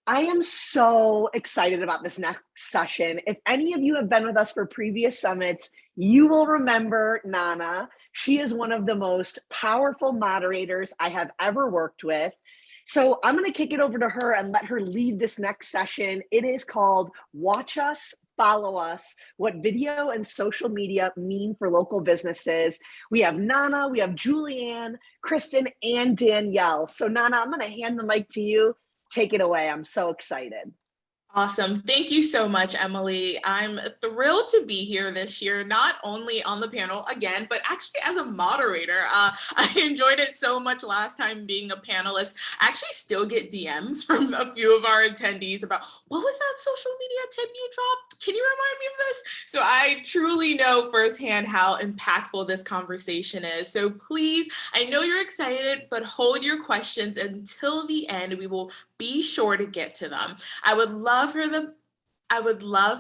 I am so excited about this next session. If any of you have been with us for previous summits, you will remember Nana. She is one of the most powerful moderators I have ever worked with. So I'm going to kick it over to her and let her lead this next session. It is called Watch Us, Follow Us, What Video and Social Media Mean for Local Businesses. We have Nana, we have Julianne, Kristen, and Danielle. So Nana, I'm going to hand the mic to you. Take it away. I'm so excited. Awesome. Thank you so much, Emily. I'm thrilled to be here this year, not only on the panel again, but actually as a moderator. I enjoyed it so much last time being a panelist. I actually still get DMs from a few of our attendees about, what was that social media tip you dropped? Can you remind me of this? So I truly know firsthand how impactful this conversation is. So please, I know you're excited, but hold your questions until the end. We will be sure to get to them. I would love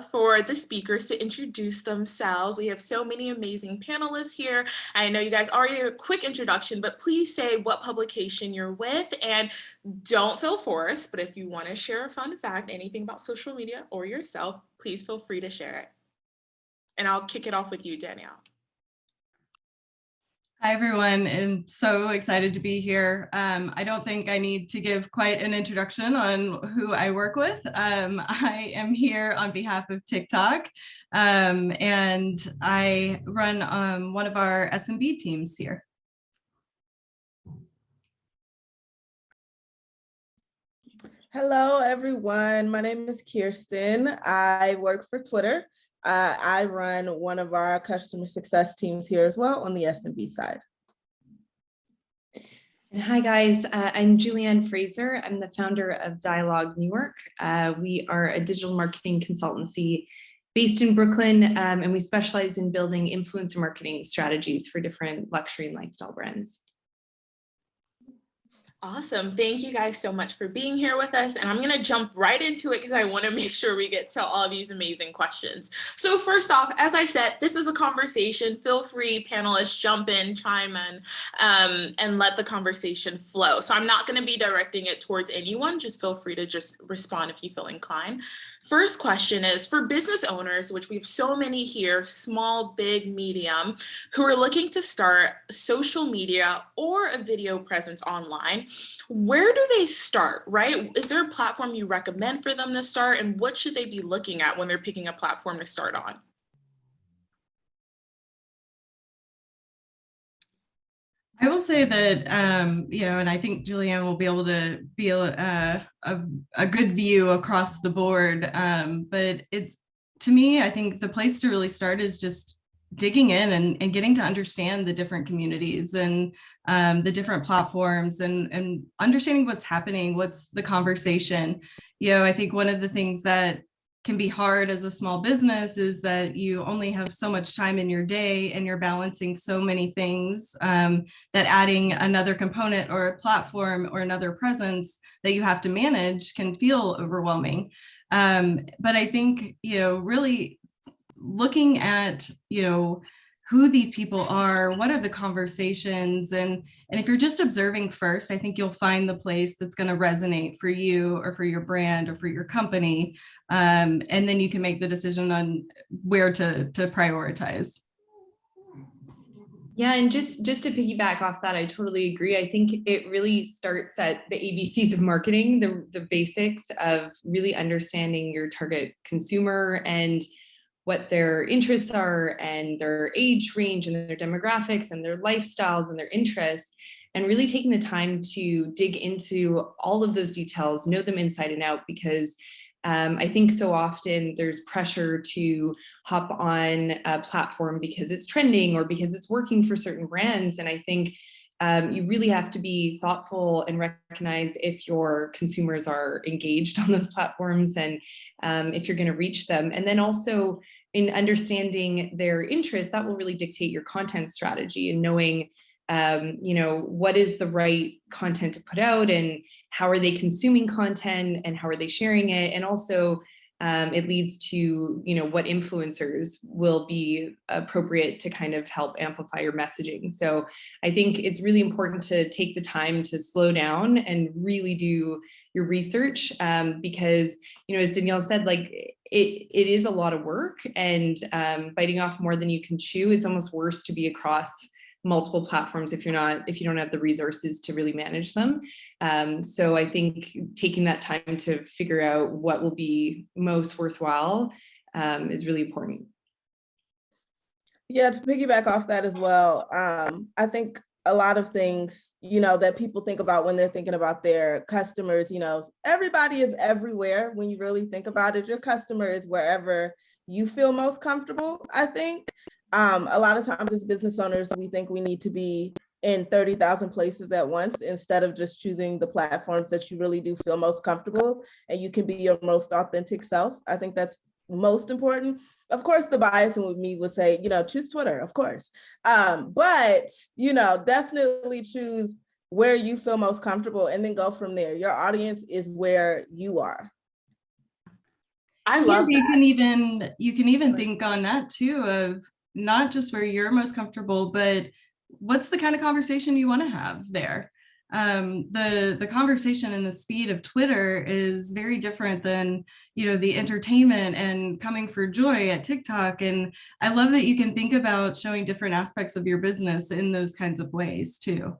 for the speakers to introduce themselves. We have so many amazing panelists here. I know you guys already did a quick introduction, but please say what publication you're with and don't feel forced, but if you want to share a fun fact, anything about social media or yourself, please feel free to share it. And I'll kick it off with you, Danielle. Hi, everyone. I'm so excited to be here. I don't think I need to give quite an introduction on who I work with. I am here on behalf of TikTok, and I run one of our SMB teams here. Hello, everyone. My name is Kirsten. I work for Twitter. I run one of our customer success teams here as well on the SMB side. And hi guys, I'm Julianne Fraser. I'm the founder of Dialogue New York. We are a digital marketing consultancy based in Brooklyn, and we specialize in building influencer marketing strategies for different luxury and lifestyle brands. Awesome. Thank you guys so much for being here with us. And I'm going to jump right into it because I want to make sure we get to all these amazing questions. So first off, as I said, this is a conversation. Feel free, panelists, jump in, chime in, and let the conversation flow. So I'm not going to be directing it towards anyone. Just feel free to just respond if you feel inclined. First question is for business owners, which we have so many here, small, big, medium, who are looking to start social media or a video presence online. Where do they start, right? Is there a platform you recommend for them to start, and what should they be looking at when they're picking a platform to start on? I will say that, and I think Julianne will be able to be a good view across the board. But it's, to me, I think the place to really start is just digging in and getting to understand the different communities and the different platforms and understanding what's happening, what's the conversation. I think one of the things that can be hard as a small business is that you only have so much time in your day and you're balancing so many things that adding another component or a platform or another presence that you have to manage can feel overwhelming. But I think, really looking at, who these people are, what are the conversations, and if you're just observing first, I think you'll find the place that's going to resonate for you or for your brand or for your company, and then you can make the decision on where to prioritize. Yeah, and just to piggyback off that, I totally agree. I think it really starts at the ABCs of marketing, the basics of really understanding your target consumer and what their interests are and their age range and their demographics and their lifestyles and their interests, and really taking the time to dig into all of those details, know them inside and out, because I think so often there's pressure to hop on a platform because it's trending or because it's working for certain brands. And I think you really have to be thoughtful and recognize if your consumers are engaged on those platforms and if you're going to reach them. And then also in understanding their interests, that will really dictate your content strategy and knowing what is the right content to put out and how are they consuming content and how are they sharing it, and also it leads to, what influencers will be appropriate to kind of help amplify your messaging. So I think it's really important to take the time to slow down and really do your research, because, as Danielle said, like it is a lot of work, and biting off more than you can chew. It's almost worse to be across multiple platforms if you don't have the resources to really manage them. So I think taking that time to figure out what will be most worthwhile is really important. Yeah, to piggyback off that as well, I think a lot of things, that people think about when they're thinking about their customers, everybody is everywhere. When you really think about it, your customer is wherever you feel most comfortable, I think. A lot of times as business owners, we think we need to be in 30,000 places at once instead of just choosing the platforms that you really do feel most comfortable and you can be your most authentic self. I think that's most important. Of course, the bias with me would say, choose Twitter, of course. But, definitely choose where you feel most comfortable and then go from there. Your audience is where you are. I love that. You can even think on that too, of not just where you're most comfortable, but what's the kind of conversation you want to have there. The conversation and the speed of Twitter is very different than, the entertainment and coming for joy at TikTok. And I love that you can think about showing different aspects of your business in those kinds of ways too.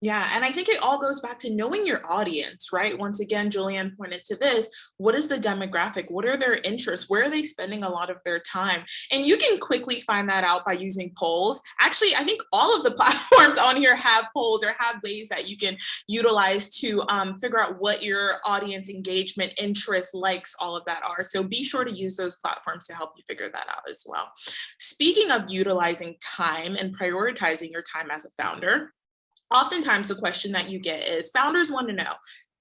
Yeah, and I think it all goes back to knowing your audience, right? Once again, Julianne pointed to this. What is the demographic? What are their interests? Where are they spending a lot of their time? And you can quickly find that out by using polls. Actually, I think all of the platforms on here have polls or have ways that you can utilize to figure out what your audience engagement, interests, likes, all of that are. So be sure to use those platforms to help you figure that out as well. Speaking of utilizing time and prioritizing your time as a founder, oftentimes the question that you get is founders want to know,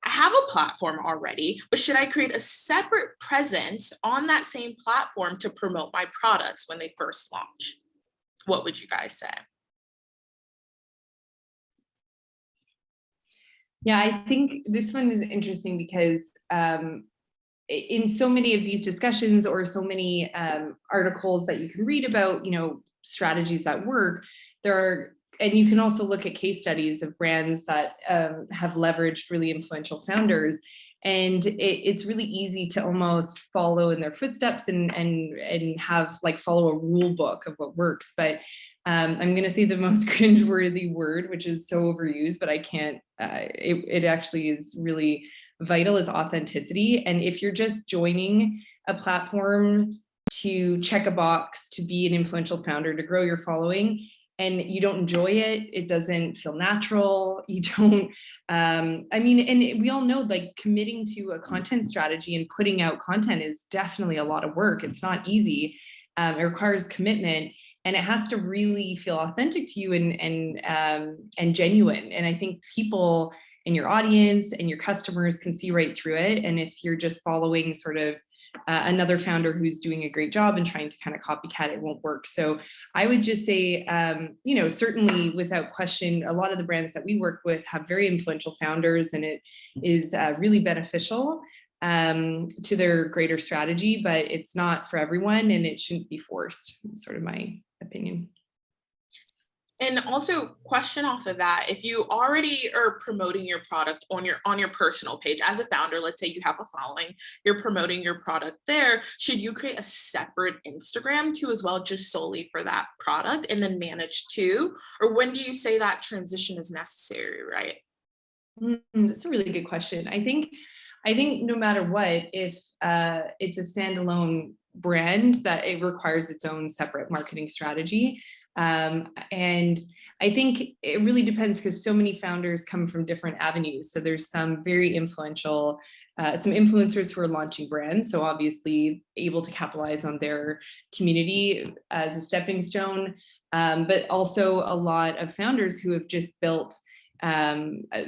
I have a platform already, but should I create a separate presence on that same platform to promote my products when they first launch? What would you guys say? Yeah, I think this one is interesting because in so many of these discussions or so many articles that you can read about, strategies that work, and you can also look at case studies of brands that have leveraged really influential founders. And it's really easy to almost follow in their footsteps and have follow a rule book of what works. But I'm going to say the most cringeworthy word, which is so overused, but I can't, it actually is really vital, is authenticity. And if you're just joining a platform to check a box, to be an influential founder, to grow your following, and you don't enjoy it, it doesn't feel natural, you don't, and we all know committing to a content strategy and putting out content is definitely a lot of work. It's not easy. It requires commitment, and it has to really feel authentic to you and genuine. And I think people in your audience and your customers can see right through it. And if you're just following sort of another founder who's doing a great job and trying to kind of copycat, it won't work. So I would just say, certainly without question, a lot of the brands that we work with have very influential founders, and it is really beneficial to their greater strategy, but it's not for everyone and it shouldn't be forced, sort of my opinion. And also, question off of that, if you already are promoting your product on your personal page as a founder, let's say you have a following, you're promoting your product there, should you create a separate Instagram too as well, just solely for that product, and then manage too? Or when do you say that transition is necessary, right? That's a really good question. I think no matter what, if it's a standalone brand, that it requires its own separate marketing strategy. And I think it really depends, because so many founders come from different avenues. So there's some very influential, some influencers who are launching brands, so obviously able to capitalize on their community as a stepping stone, but also a lot of founders who have just built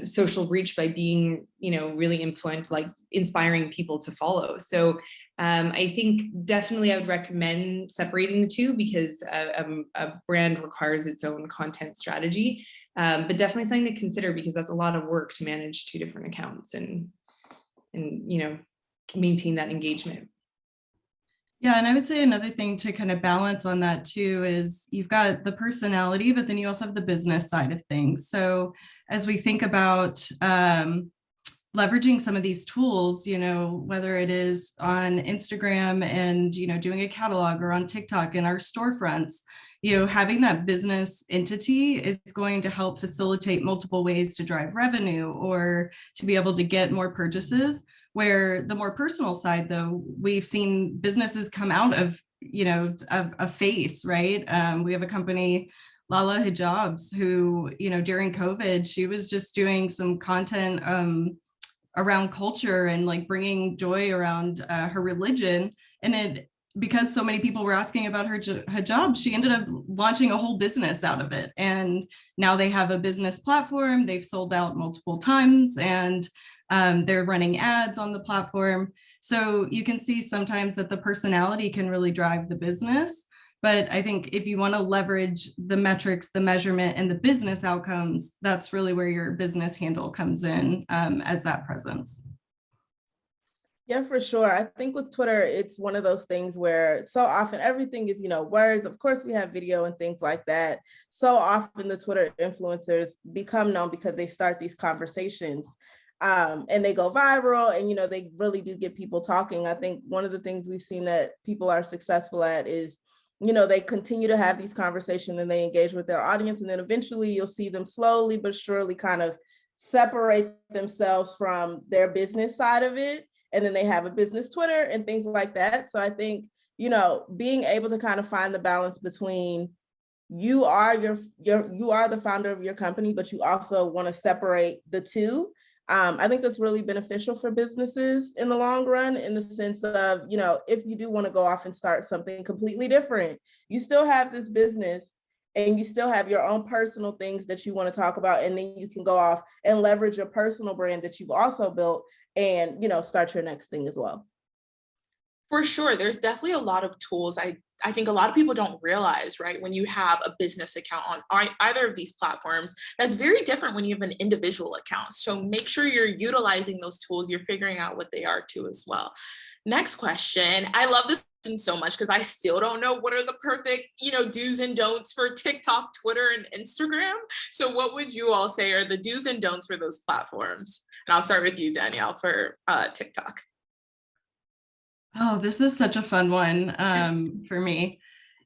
social reach by being, really influential, inspiring people to follow. So I think definitely I would recommend separating the two, because a brand requires its own content strategy, but definitely something to consider, because that's a lot of work to manage two different accounts and maintain that engagement. Yeah, and I would say another thing to kind of balance on that too is you've got the personality, but then you also have the business side of things. So as we think about leveraging some of these tools, whether it is on Instagram and, doing a catalog, or on TikTok in our storefronts, having that business entity is going to help facilitate multiple ways to drive revenue or to be able to get more purchases. Where the more personal side, though, we've seen businesses come out of, a face, right? We have a company, Lala Hijabs, who, during COVID, she was just doing some content around culture and like bringing joy around her religion. And because so many people were asking about her hijab, she ended up launching a whole business out of it. And now they have a business platform. They've sold out multiple times, and they're running ads on the platform. So you can see sometimes that the personality can really drive the business. But I think if you want to leverage the metrics, the measurement, and the business outcomes, that's really where your business handle comes in as that presence. Yeah, for sure. I think with Twitter, it's one of those things where so often everything is, words. Of course, we have video and things like that. So often the Twitter influencers become known because they start these conversations. And they go viral, and they really do get people talking. I think one of the things we've seen that people are successful at is, they continue to have these conversations and they engage with their audience, and then eventually you'll see them slowly but surely kind of separate themselves from their business side of it, and then they have a business Twitter and things like that. So I think being able to kind of find the balance between you are the founder of your company, but you also want to separate the two. I think that's really beneficial for businesses in the long run, in the sense of, if you do want to go off and start something completely different, you still have this business and you still have your own personal things that you want to talk about. And then you can go off and leverage your personal brand that you've also built and, start your next thing as well. For sure. There's definitely a lot of tools. I think a lot of people don't realize, right? When you have a business account on either of these platforms, that's very different when you have an individual account. So make sure you're utilizing those tools. You're figuring out what they are too as well. Next question. I love this question so much because I still don't know what are the perfect, do's and don'ts for TikTok, Twitter, and Instagram. So what would you all say are the do's and don'ts for those platforms? And I'll start with you, Danielle, for TikTok. Oh, this is such a fun one for me.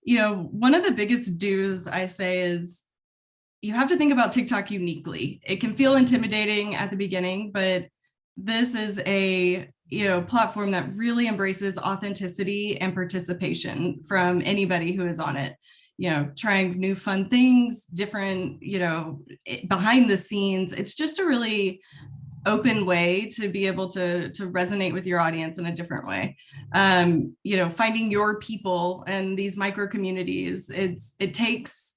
One of the biggest do's I say is you have to think about TikTok uniquely. It can feel intimidating at the beginning, but this is a platform that really embraces authenticity and participation from anybody who is on it. Trying new fun things, different, behind the scenes. It's just a really open way to be able to resonate with your audience in a different way. Finding your people and these micro communities, it takes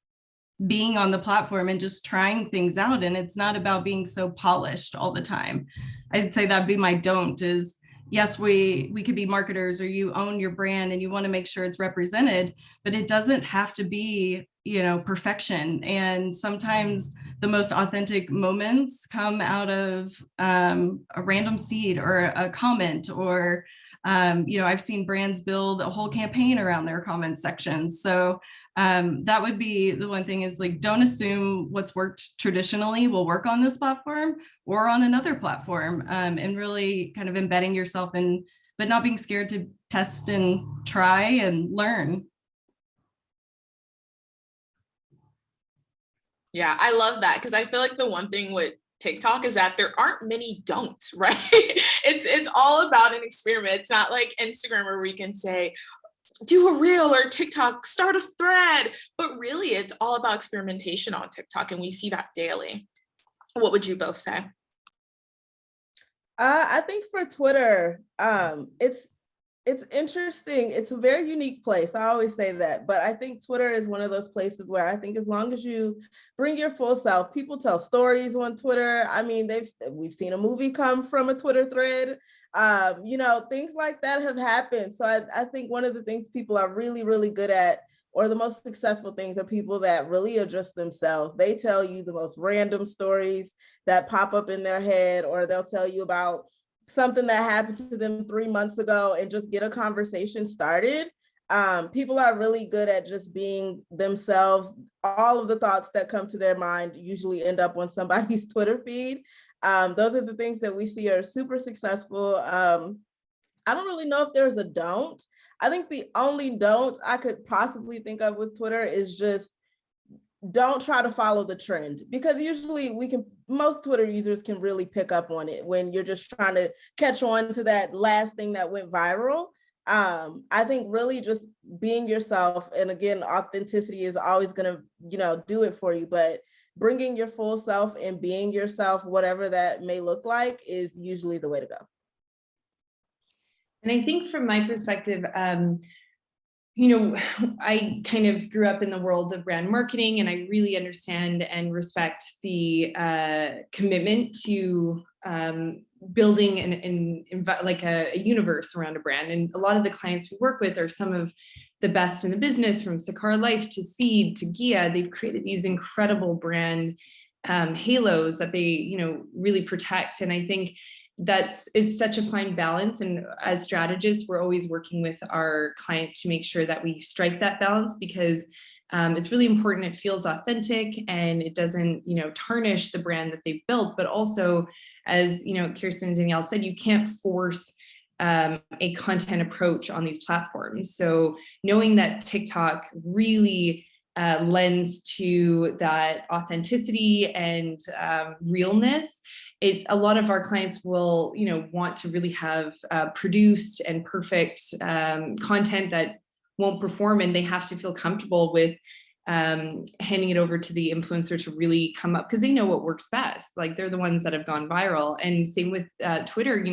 being on the platform and just trying things out. And it's not about being so polished all the time. I'd say that'd be my don't is, yes, we could be marketers, or you own your brand and you want to make sure it's represented, but it doesn't have to be, perfection. And sometimes the most authentic moments come out of a random seed or a comment, or, I've seen brands build a whole campaign around their comment section. So that would be the one thing is like, don't assume what's worked traditionally will work on this platform or on another platform, and really kind of embedding yourself in, but not being scared to test and try and learn. Yeah, I love that because I feel like the one thing with TikTok is that there aren't many don'ts, right? It's all about an experiment. It's not like Instagram where we can say, do a reel, or TikTok, start a thread, but really it's all about experimentation on TikTok, and we see that daily. What would you both say? I think for Twitter, it's interesting. It's a very unique place. I always say that, but I think Twitter is one of those places where I think as long as you bring your full self, people tell stories on Twitter. I mean, we've seen a movie come from a Twitter thread. Things like that have happened. So I think one of the things people are really, really good at, or the most successful things, are people that really are just themselves. They tell you the most random stories that pop up in their head, or they'll tell you about something that happened to them 3 months ago and just get a conversation started. People are really good at just being themselves. All of the thoughts that come to their mind usually end up on somebody's Twitter feed. Those are the things that we see are super successful. I don't really know if there's a don't. I think the only don't I could possibly think of with Twitter is just don't try to follow the trend, because usually most Twitter users can really pick up on it when you're just trying to catch on to that last thing that went viral. I think really just being yourself, and again, authenticity is always going to, do it for you, but bringing your full self and being yourself, whatever that may look like, is usually the way to go. And I think from my perspective, I kind of grew up in the world of brand marketing, and I really understand and respect the commitment to building like a universe around a brand. And a lot of the clients we work with are some of the best in the business, from Sakara Life to Seed to Gia. They've created these incredible brand halos that they, really protect. And I think it's such a fine balance. And as strategists, we're always working with our clients to make sure that we strike that balance, because it's really important. It feels authentic and it doesn't, tarnish the brand that they've built. But also, as Kirsten and Danielle said, you can't force a content approach on these platforms. So knowing that TikTok really lends to that authenticity and realness, a lot of our clients will, want to really have produced and perfect content that won't perform, and they have to feel comfortable with handing it over to the influencer to really come up, because they know what works best. Like, they're the ones that have gone viral. And same with Twitter,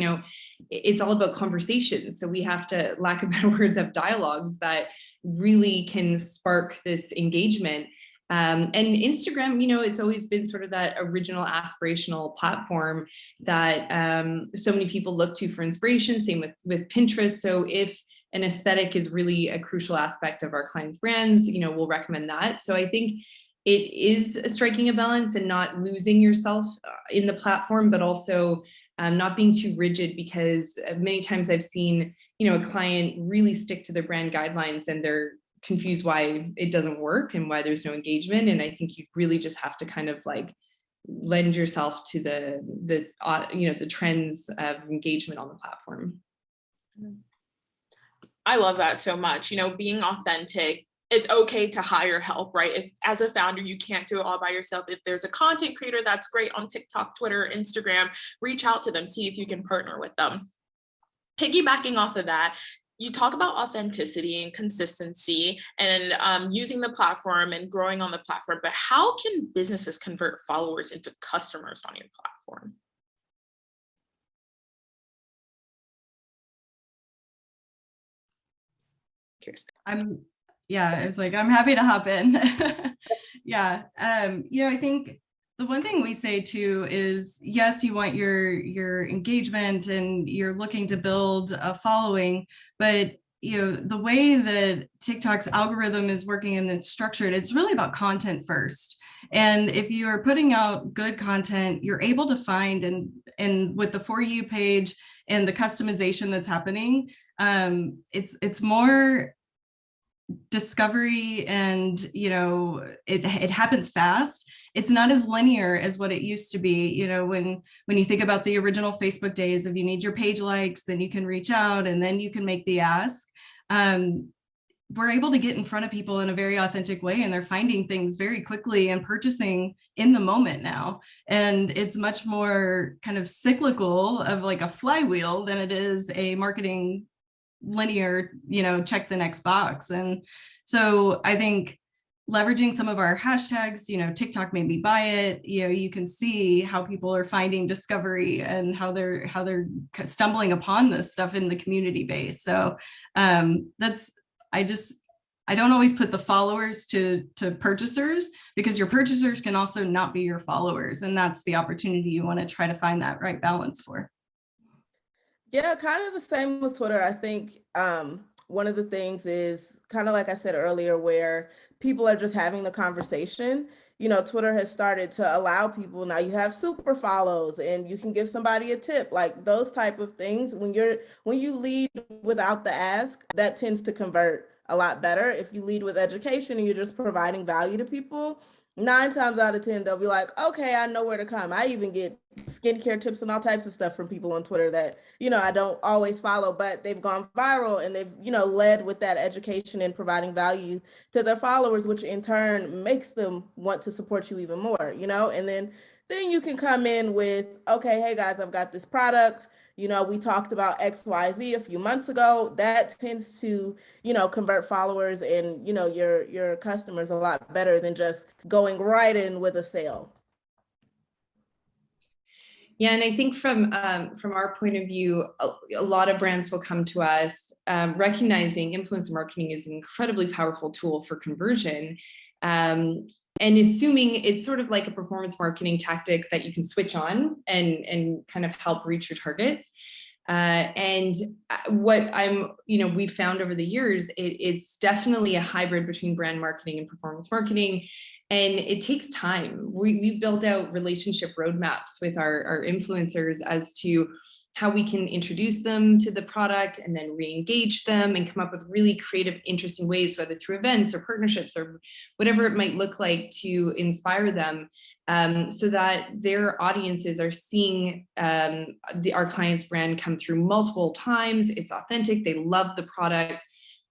it's all about conversations. So we have to, lack of better words, have dialogues that really can spark this engagement. And Instagram, it's always been sort of that original aspirational platform that so many people look to for inspiration. Same with Pinterest. So if an aesthetic is really a crucial aspect of our clients' brands, we'll recommend that. So I think it is striking a balance and not losing yourself in the platform, but also not being too rigid, because many times I've seen, a client really stick to their brand guidelines and they're confused why it doesn't work and why there's no engagement. And I think you really just have to kind of like lend yourself to the trends of engagement on the platform. I love that so much. Being authentic, it's okay to hire help, right? If as a founder, you can't do it all by yourself. If there's a content creator that's great on TikTok, Twitter, Instagram, reach out to them, see if you can partner with them. Piggybacking off of that, you talk about authenticity and consistency and using the platform and growing on the platform, but how can businesses convert followers into customers on your platform? Kirsten. I'm happy to hop in. Yeah. I think the one thing we say too is, yes, you want your engagement and you're looking to build a following, but the way that TikTok's algorithm is working and it's structured, it's really about content first. And if you are putting out good content, you're able to find, and with the For You page and the customization that's happening, it's more discovery, and it happens fast. It's not as linear as what it used to be. When you think about the original Facebook days, if you need your page likes, then you can reach out and then you can make the ask. We're able to get in front of people in a very authentic way, and they're finding things very quickly and purchasing in the moment now. And it's much more kind of cyclical, of like a flywheel, than it is a marketing linear, check the next box. And so I think leveraging some of our hashtags, TikTok made me buy it, you can see how people are finding discovery and how they're stumbling upon this stuff in the community base. So I don't always put the followers to purchasers, because your purchasers can also not be your followers. And that's the opportunity you want to try to find that right balance for. Yeah, kind of the same with Twitter. I think one of the things is kind of like I said earlier, where people are just having the conversation. Twitter has started to allow people, now you have super follows and you can give somebody a tip, like those type of things. When you lead without the ask, that tends to convert a lot better. If you lead with education and you're just providing value to people, 9 times out of 10, they'll be like, okay, I know where to come. I even get skincare tips and all types of stuff from people on Twitter that, I don't always follow, but they've gone viral and they've, led with that education and providing value to their followers, which in turn makes them want to support you even more, and then you can come in with, okay, hey guys, I've got this product. We talked about XYZ a few months ago. That tends to, convert followers and, your customers a lot better than just going right in with a sale. Yeah, and I think from our point of view, a lot of brands will come to us recognizing influencer marketing is an incredibly powerful tool for conversion, and assuming it's sort of like a performance marketing tactic that you can switch on and kind of help reach your targets. And what we've found over the years, it's definitely a hybrid between brand marketing and performance marketing. And it takes time. We build out relationship roadmaps with our influencers as to how we can introduce them to the product and then re-engage them and come up with really creative, interesting ways, whether through events or partnerships or whatever it might look like, to inspire them, so that their audiences are seeing our client's brand come through multiple times. It's authentic, they love the product.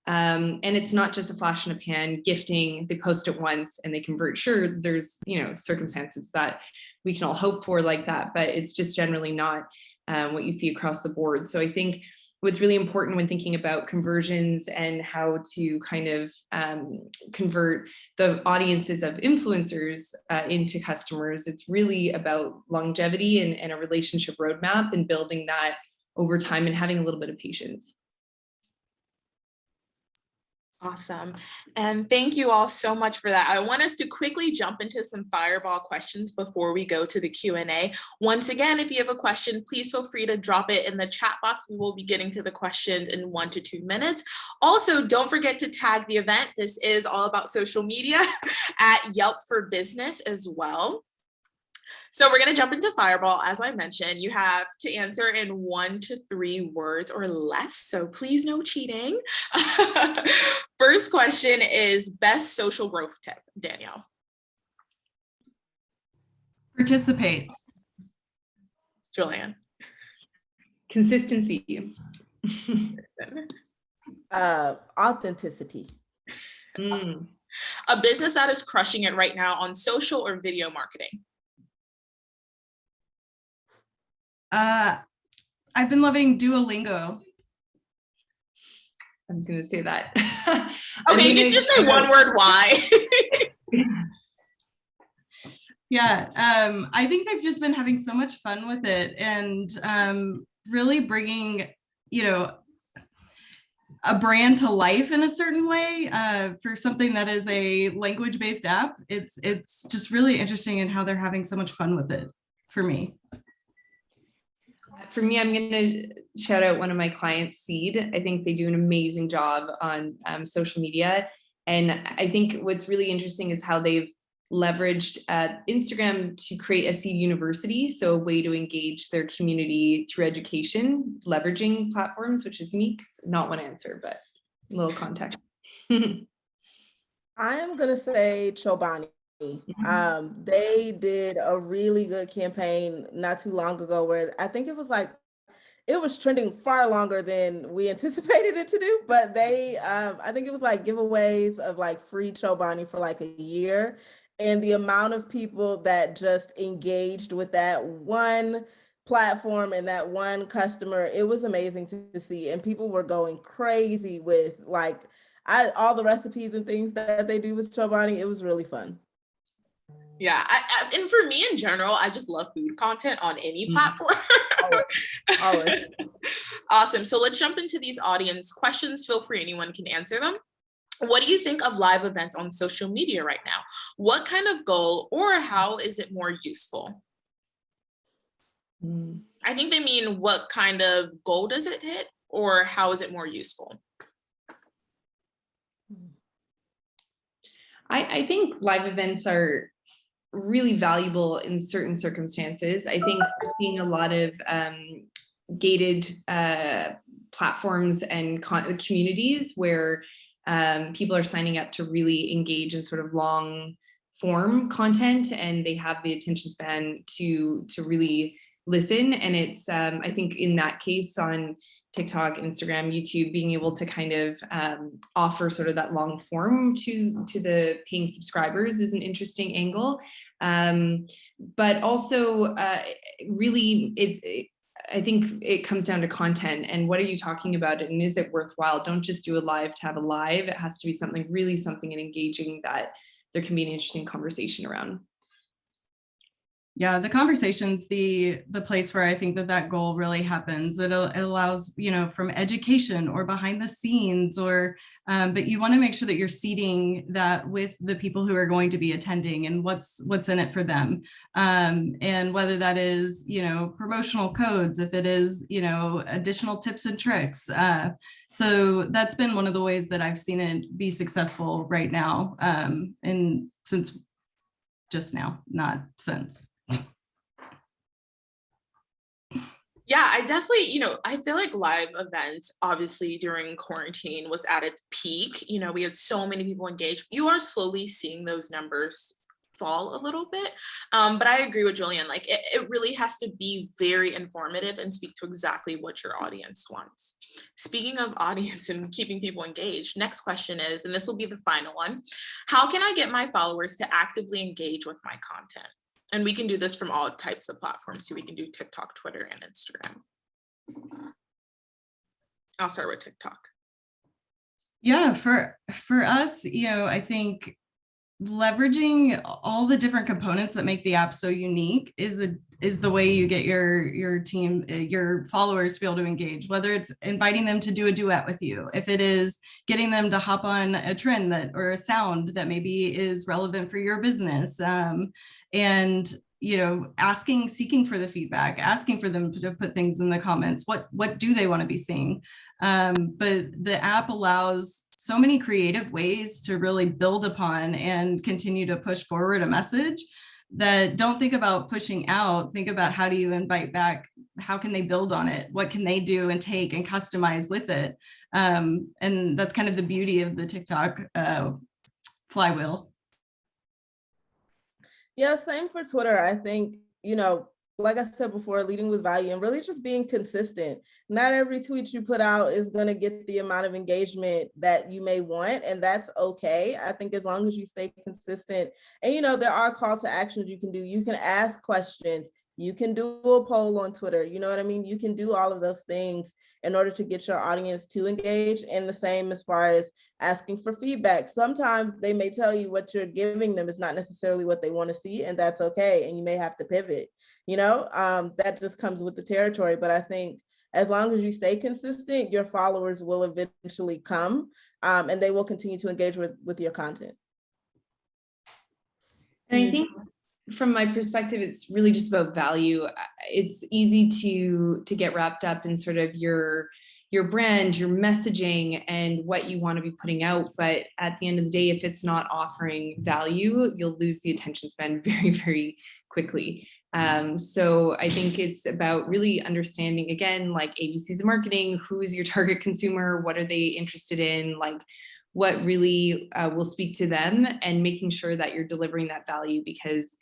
And it's not just a flash in a pan gifting, they post it once and they convert. Sure, there's circumstances that we can all hope for like that, but it's just generally not what you see across the board. So I think what's really important when thinking about conversions and how to kind of convert the audiences of influencers into customers, it's really about longevity and a relationship roadmap and building that over time and having a little bit of patience. Awesome. And thank you all so much for that. I want us to quickly jump into some fireball questions before we go to the Q&A. Once again, if you have a question, please feel free to drop it in the chat box. We will be getting to the questions in 1 to 2 minutes. Also, don't forget to tag the event. This is all about social media at Yelp for Business as well. So we're going to jump into Fireball. As I mentioned, you have to answer in 1 to 3 words or less. So please no cheating. First question is best social growth tip, Danielle. Participate. Julianne. Consistency. Authenticity. A business that is crushing it right now on social or video marketing. I've been loving Duolingo. I was going to say that. Okay, did you say one word? Why? Yeah, I think they've just been having so much fun with it and really bringing, a brand to life in a certain way for something that is a language-based app. It's just really interesting in how they're having so much fun with it for me. For me, I'm going to shout out one of my clients, Seed. I think they do an amazing job on social media. And I think what's really interesting is how they've leveraged Instagram to create a Seed University. So a way to engage their community through education, leveraging platforms, which is unique. Not one answer, but a little context. I am going to say Chobani. They did a really good campaign not too long ago where I think it was trending far longer than we anticipated it to do, but they I think it was like giveaways of like free Chobani for like a year, and the amount of people that just engaged with that one platform and that one customer, it was amazing to see. And people were going crazy with like all the recipes and things that they do with Chobani. It was really fun. Yeah, and for me in general, I just love food content on any platform. Always. Awesome. So let's jump into these audience questions. Feel free, anyone can answer them. What do you think of live events on social media right now? What kind of goal or how is it more useful? I think they mean what kind of goal does it hit or how is it more useful? I think live events are really valuable in certain circumstances. I think we're seeing a lot of gated platforms and communities where people are signing up to really engage in sort of long form content, and they have the attention span to really listen. And it's I think in that case on TikTok, Instagram, YouTube, being able to kind of offer sort of that long form to the paying subscribers is an interesting angle. But also really I think it comes down to content and what are you talking about and is it worthwhile? Don't just do a live to have a live. It has to be something engaging that there can be an interesting conversation around. Yeah, the conversation's the place where I think that goal really happens. It allows, from education or behind the scenes, or but you want to make sure that you're seeding that with the people who are going to be attending and what's in it for them, and whether that is promotional codes, if it is additional tips and tricks. So that's been one of the ways that I've seen it be successful right now, and since just now, not since. Yeah, I definitely, I feel like live events, obviously during quarantine was at its peak. We had so many people engaged. You are slowly seeing those numbers fall a little bit. But I agree with Julianne, like it really has to be very informative and speak to exactly what your audience wants. Speaking of audience and keeping people engaged, next question is, and this will be the final one, how can I get my followers to actively engage with my content? And we can do this from all types of platforms too. We can do TikTok, Twitter, and Instagram. I'll start with TikTok. Yeah, for us, I think leveraging all the different components that make the app so unique is the way you get your team, your followers to be able to engage, whether it's inviting them to do a duet with you, if it is getting them to hop on a trend or a sound that maybe is relevant for your business, and seeking for the feedback, asking for them to put things in the comments. What do they want to be seeing? But the app allows so many creative ways to really build upon and continue to push forward a message that don't think about pushing out, think about how do you invite back, how can they build on it, what can they do and take and customize with it. And that's kind of the beauty of the TikTok flywheel. Yeah, same for Twitter. I think, like I said before, leading with value and really just being consistent. Not every tweet you put out is going to get the amount of engagement that you may want, and that's okay. I think as long as you stay consistent, and there are call to actions you can do. You can ask questions. You can do a poll on Twitter. You know what I mean? You can do all of those things in order to get your audience to engage. And the same as far as asking for feedback. Sometimes they may tell you what you're giving them is not necessarily what they want to see, and that's okay. And you may have to pivot. That just comes with the territory. But I think as long as you stay consistent, your followers will eventually come, and they will continue to engage with your content. And I think from my perspective, it's really just about value. It's easy to get wrapped up in sort of your brand, your messaging, and what you want to be putting out. But at the end of the day, if it's not offering value, you'll lose the attention span very, very quickly. So I think it's about really understanding, again, like ABCs of marketing, who's your target consumer, what are they interested in, like what really will speak to them, and making sure that you're delivering that value, because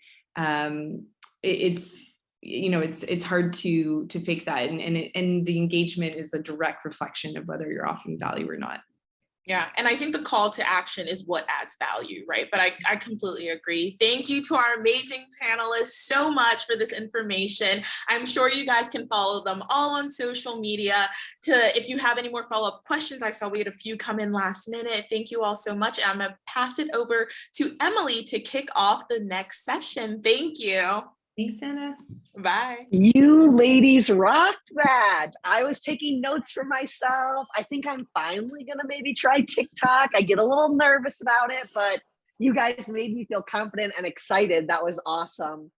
it's hard to fake that, and the engagement is a direct reflection of whether you're offering value or not. Yeah, and I think the call to action is what adds value, right? But I completely agree. Thank you to our amazing panelists so much for this information. I'm sure you guys can follow them all on social media. If you have any more follow-up questions, I saw we had a few come in last minute. Thank you all so much. I'm gonna pass it over to Emily to kick off the next session. Thank you. Thanks, Anna. Bye. You ladies rocked that. I was taking notes for myself. I think I'm finally going to maybe try TikTok. I get a little nervous about it, but you guys made me feel confident and excited. That was awesome.